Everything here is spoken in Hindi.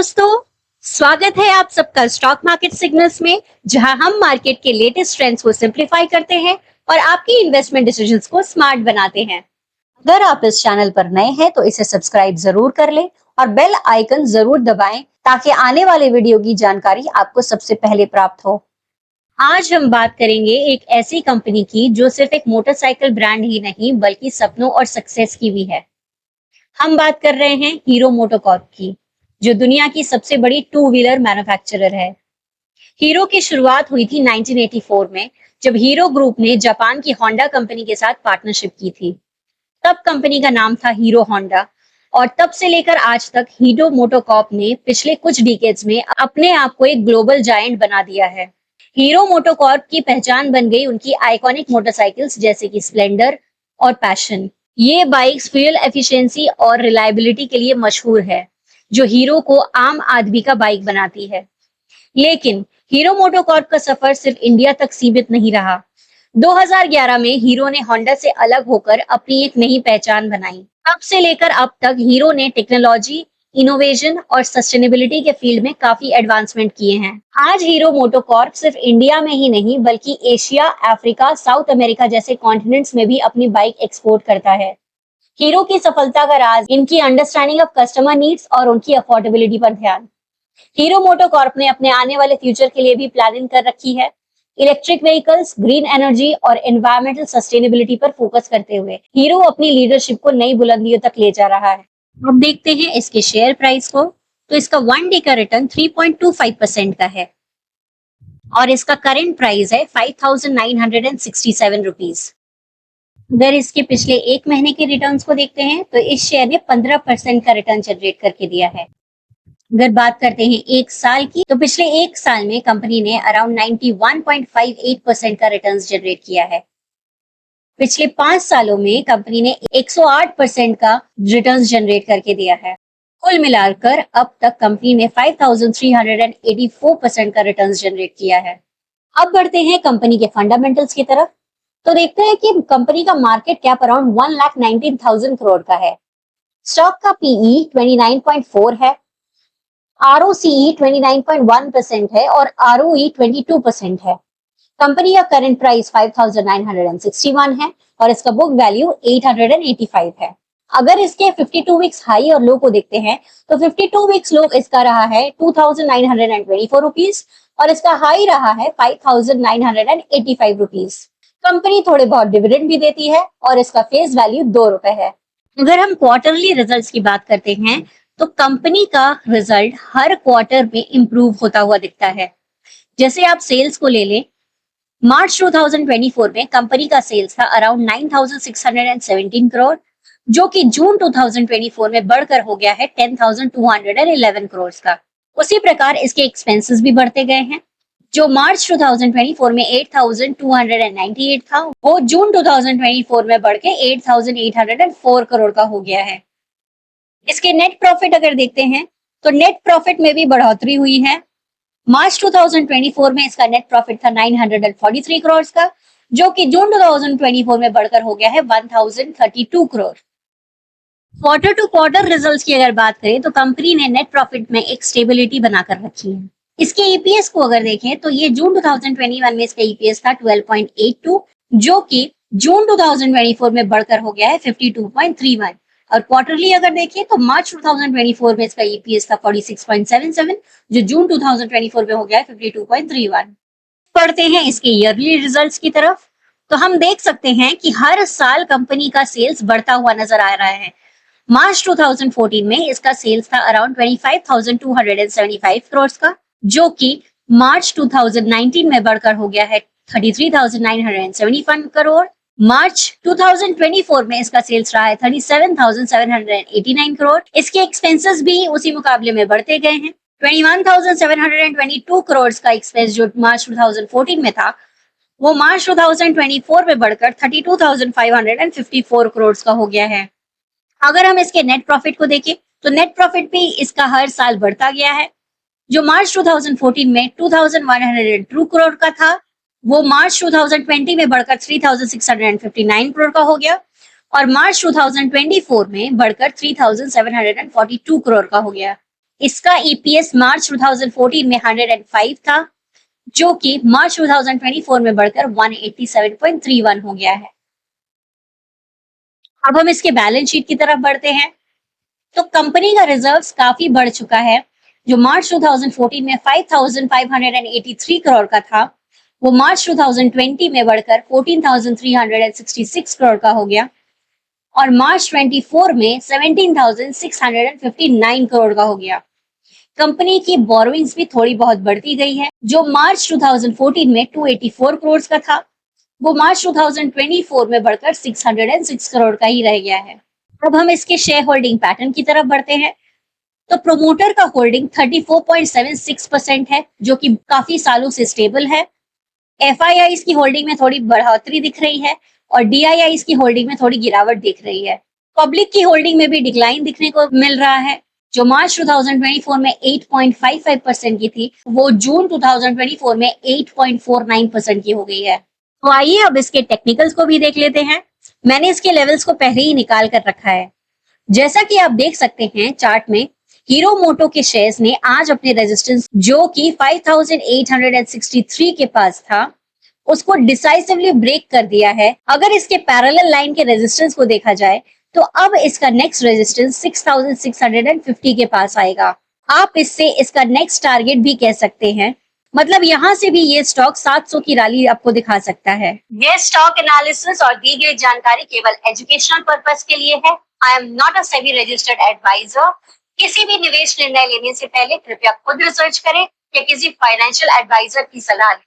दोस्तों, स्वागत है आप सबका स्टॉक मार्केट सिग्नल्स में, जहां हम मार्केट के लेटेस्ट ट्रेंड्स को सिंप्लीफाई करते हैं और आपकी इन्वेस्टमेंट डिसीजंस को स्मार्ट बनाते हैं। अगर आप इस चैनल पर नए हैं तो इसे सब्सक्राइब जरूर कर लें और बेल आइकन जरूर दबाएं ताकि आने वाले वीडियो की जानकारी आपको सबसे पहले प्राप्त हो। आज हम बात करेंगे एक ऐसी कंपनी की जो सिर्फ एक मोटरसाइकिल ब्रांड ही नहीं बल्कि सपनों और सक्सेस की भी है। हम बात कर रहे हैं हीरो मोटोकॉर्प की, जो दुनिया की सबसे बड़ी टू व्हीलर मैन्युफैक्चरर है। हीरो की शुरुआत हुई थी 1984 में, जब हीरो ग्रुप ने जापान की होंडा कंपनी के साथ पार्टनरशिप की थी। तब कंपनी का नाम था हीरो होंडा और तब से लेकर आज तक हीरो मोटोकॉर्प ने पिछले कुछ डिकेड्स में अपने आप को एक ग्लोबल जायंट बना दिया है। हीरो मोटोकॉर्प की पहचान बन गई उनकी आइकॉनिक मोटरसाइकिल्स जैसे कि स्प्लेंडर और पैशन। ये बाइक्स फ्यूल एफिशिएंसी और रिलायबिलिटी के लिए मशहूर है, जो हीरो को आम आदमी का बाइक बनाती है। लेकिन हीरो मोटोकॉर्प का सफर सिर्फ इंडिया तक सीमित नहीं रहा। 2011 में हीरो ने होंडा से अलग होकर अपनी एक नई पहचान बनाई। तब से लेकर अब तक हीरो ने टेक्नोलॉजी, इनोवेशन और सस्टेनेबिलिटी के फील्ड में काफी एडवांसमेंट किए हैं। आज हीरो मोटोकॉर्प सिर्फ इंडिया में ही नहीं बल्कि एशिया, अफ्रीका, साउथ अमेरिका जैसे कॉन्टिनेंट्स में भी अपनी बाइक एक्सपोर्ट करता है। हीरो की सफलता का राज इनकी अंडरस्टैंडिंग ऑफ कस्टमर नीड्स और उनकी अफोर्डेबिलिटी पर ध्यान। हीरो मोटोकॉर्प ने अपने आने वाले फ्यूचर के लिए भी प्लानिंग कर रखी है। इलेक्ट्रिक व्हीकल्स, ग्रीन एनर्जी और एनवायरमेंटल सस्टेनेबिलिटी पर फोकस करते हुए हीरो अपनी लीडरशिप को नई बुलंदियों तक ले जा रहा है। अब देखते हैं इसके शेयर प्राइस को। तो इसका 1 डे का रिटर्न 3.25% का है और इसका करंट प्राइस है 5,967 रुपीज। अगर इसके पिछले एक महीने के रिटर्न्स को देखते हैं तो इस शेयर ने 15% का रिटर्न जनरेट करके दिया है। अगर बात करते हैं एक साल की, तो पिछले एक साल में कंपनी ने अराउंड 91.58% का रिटर्न जनरेट किया है। पिछले 5 सालों में कंपनी ने 108% का रिटर्न जनरेट करके दिया है। कुल मिलाकर अब तक कंपनी ने 5,384% का रिटर्न जनरेट किया है। अब बढ़ते हैं कंपनी के फंडामेंटल्स की तरफ। तो देखते हैं कि कंपनी का मार्केट कैप अराउंड 1,19,000 करोड़ का है। स्टॉक का पीई 29.4 है, आरओसीई 29.1% है और आरओई 22% है। कंपनी का करंट प्राइस 5,961 है और इसका बुक वैल्यू 885 है। अगर इसके 52 वीक्स हाई और लो को देखते हैं तो 52 वीक्स लो इसका रहा है 2,924 रुपीज और इसका हाई रहा है 5,985 रुपीज। कंपनी थोड़े बहुत डिविडेंड भी देती है और इसका फेस वैल्यू 2 रुपए है। अगर हम क्वार्टरली रिजल्ट्स की बात करते हैं तो कंपनी का रिजल्ट हर क्वार्टर में इंप्रूव होता हुआ दिखता है। जैसे आप सेल्स को ले लें, मार्च 2024 में कंपनी का सेल्स था अराउंड 9,617 करोड़, जो कि जून 2024 में बढ़कर हो गया है 10,211 करोड़ का। उसी प्रकार इसके एक्सपेंसेस भी बढ़ते गए हैं। जो मार्च 2024 में 8,298 था, वो जून 2024 में बढ़ के 8,804 करोड़ का हो गया है। इसके नेट प्रॉफिट अगर देखते हैं तो नेट प्रॉफिट में भी बढ़ोतरी हुई है। मार्च 2024 में इसका नेट प्रॉफिट था 943 करोड़ का, जो कि जून 2024 में बढ़कर हो गया है 1,032 crore. Quarter two quarter results की अगर बात करें तो कंपनी ने नेट प्रॉफिट में एक स्टेबिलिटी बनाकर रखी है। इसके ईपीएस को अगर देखें तो ये जून 2021 में इसका ईपीएस था 12.82, जो कि जून 2024 में बढ़कर हो गया है 52.31। और क्वार्टरली अगर देखें तो मार्च 2024 में इसका ईपीएस था 46.77, जो जून 2024 में हो गया है 52.31। पढ़ते हैं इसके ईयरली रिजल्ट्स की तरफ, तो हम देख सकते हैं कि हर साल कंपनी का सेल्स बढ़ता हुआ नजर आ रहा है। मार्च 2014 में इसका सेल्स था अराउंड 25,275 करोड़ का, जो कि मार्च 2019 में बढ़कर हो गया है 33,971 करोड़। मार्च 2024 में इसका सेल्स रहा है 37,789 करोड़। इसके एक्सपेंसेस भी उसी मुकाबले में बढ़ते गए हैं। 21,722 करोड़ का एक्सपेंस जो मार्च 2014 में था, वो मार्च 2024 में बढ़कर 32,554 करोड़ का हो गया है। अगर हम इसके नेट प्रॉफिट को देखें तो नेट प्रॉफिट भी इसका हर साल बढ़ता गया है। जो मार्च 2014 में 2,102 करोड़ का था, वो मार्च 2020 में बढ़कर 3,659 करोड़ का हो गया और मार्च 2024 में बढ़कर 3,742 करोड़ का हो गया। इसका ईपीएस मार्च 2014 में 105 था, जो कि मार्च 2024 में बढ़कर 187.31 हो गया है। अब हम इसके बैलेंस शीट की तरफ बढ़ते हैं। तो कंपनी का रिजर्व्स काफी बढ़ चुका है। जो मार्च 2014 में 5,583 करोड़ का था, वो मार्च 2020 में बढ़कर 14,366 करोड़ का हो गया और मार्च 24 में 17,659 करोड़ का हो गया। कंपनी की बोरोइंग्स भी थोड़ी बहुत बढ़ती गई है। जो मार्च 2014 में 284 करोड़ का था, वो मार्च 2024 में बढ़कर 606 करोड़ का ही रह गया है। अब हम इसके शेयर होल्डिंग पैटर्न की तरफ बढ़ते हैं। तो प्रोमोटर का होल्डिंग 34.76% है, जो कि काफी सालों से स्टेबल है। एफआईआई की होल्डिंग में थोड़ी बढ़ोतरी दिख रही है और डीआईआई की होल्डिंग में थोड़ी गिरावट दिख रही है। पब्लिक की होल्डिंग में भी डिक्लाइन दिखने को मिल रहा है। जो मार्च 2024 में 8.55% की थी, वो जून 2024 में 8.49% की हो गई है। तो आइए अब इसके टेक्निकल्स को भी देख लेते हैं। मैंने इसके लेवल्स को पहले ही निकाल कर रखा है। जैसा कि आप देख सकते हैं चार्ट में, हीरो मोटो के शेयर्स ने आज अपने रेजिस्टेंस जो कि 5,863 के पास था, उसको डिसाइसिवली ब्रेक कर दिया है। अगर इसके पैरेलल लाइन के रेजिस्टेंस को देखा जाए तो अब इसका नेक्स्ट रेजिस्टेंस 6,650 के पास आएगा। आप इससे इसका नेक्स्ट टारगेट भी कह सकते हैं। मतलब यहाँ से भी ये स्टॉक 700 की रैली आपको दिखा सकता है। ये स्टॉक एनालिसिस और दी गई जानकारी केवल एजुकेशनल पर्पस के लिए है। I am not a SEBI registered advisor. किसी भी निवेश निर्णय लेने से पहले कृपया खुद रिसर्च करें या किसी फाइनेंशियल एडवाइजर की सलाह लें।